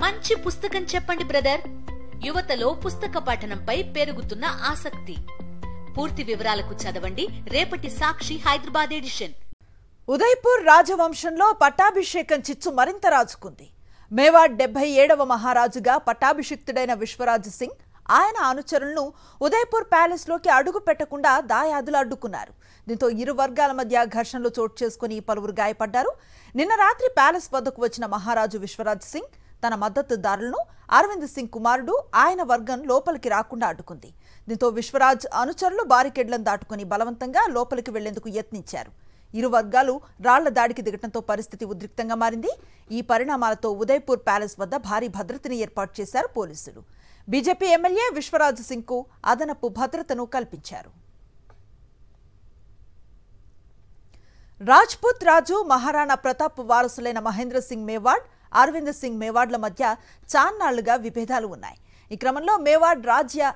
మంచి పుస్తకం చెప్పండి బ్రదర్. యువతలో పుస్తక పఠనంపై పెరుగుతున్న ఆసక్తి. పూర్తి వివరాలకు చదవండి రేపటి సాక్షి హైదరాబాద్ ఎడిషన్. ఉదయపూర్ రాజవంశంలో పట్టాభిషేకం చిచ్చు మరింత రాజుకుంది. మేవాడ్ 77వ మహారాజుగా పట్టాభిషిక్తుడైన విశ్వరాజ్ సింగ్ ఆయన అనుచరులను ఉదయపూర్ ప్యాలెస్ లోకి అడుగు పెట్టకుండా దాయాదులు అడ్డుకున్నారు. దీంతో ఇరు వర్గాల మధ్య ఘర్షణలు చోటు చేసుకుని పలువురు గాయపడ్డారు. నిన్న రాత్రి ప్యాలెస్ వద్దకు వచ్చిన మహారాజు విశ్వరాజ్ సింగ్ తన మద్దతుదారులను అరవింద్ సింగ్ కుమారుడు ఆయన వర్గం లోపలికి రాకుండా అడ్డుకుంది. దీంతో విశ్వరాజ్ అనుచరులు బారికేడ్లను దాటుకుని బలవంతంగా లోపలికి వెళ్లేందుకు యత్నించారు. ఇరు వర్గాలు రాళ్ల దాడికి దిగటంతో పరిస్థితి ఉద్రిక్తంగా మారింది. ఈ పరిణామాలతో ఉదయపూర్ ప్యాలెస్ వద్ద భారీ భద్రతని ఏర్పాటు చేశారు పోలీసులు. బీజేపీ ఎమ్మెల్యే విశ్వరాజ్ సింగ్ కు అదనపు భద్రతను కల్పించారు. రాజ్పూత్ రాజు మహారాణా ప్రతాప్ వారసులైన మహేంద్ర సింగ్ మేవాడ్, అరవింద్ సింగ్ మేవాడ్ల మధ్య చాన్నాళ్లుగా విభేదాలు ఉన్నాయి. ఈ క్రమంలో మేవాడ్ రాజుగా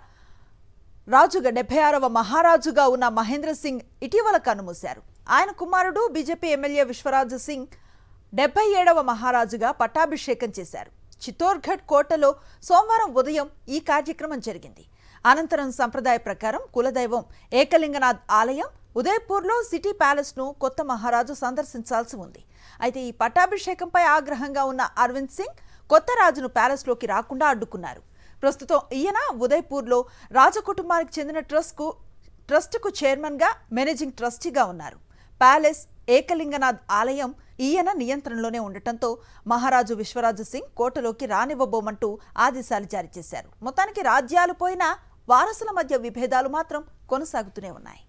76వ మహారాజుగా ఉన్న మహేంద్ర సింగ్ ఇటీవల కన్నుమూశారు. ఆయన కుమారుడు బీజేపీ ఎమ్మెల్యే విశ్వరాజ్ సింగ్ 77వ మహారాజుగా పట్టాభిషేకం చేశారు. చిత్తోర్ఘడ్ కోటలో సోమవారం ఉదయం ఈ కార్యక్రమం జరిగింది. అనంతరం సంప్రదాయ ప్రకారం కులదైవం ఏకలింగనాథ్ ఆలయం ఉదయపూర్లో సిటీ ప్యాలెస్ ను కొత్త మహారాజు సందర్శించాల్సి ఉంది. అయితే ఈ పట్టాభిషేకంపై ఆగ్రహంగా ఉన్న అరవింద్ సింగ్ కొత్త రాజును ప్యాలెస్ లోకి రాకుండా అడ్డుకున్నారు. ప్రస్తుతం ఈయన ఉదయపూర్లో రాజకుటుంబానికి చెందిన ట్రస్టుకు చైర్మన్ గా మేనేజింగ్ ట్రస్టీగా ఉన్నారు. ప్యాలెస్ ఏకలింగనాథ్ ఆలయం ఈయన నియంత్రణలోనే ఉండటంతో మహారాజు విశ్వరాజ్ సింగ్ కోటలోకి రానివ్వబోమంటూ ఆదేశాలు జారీ చేశారు. మొత్తానికి రాజ్యాలు పోయినా వారసుల మధ్య విభేదాలు మాత్రం కొనసాగుతూనే ఉన్నాయి.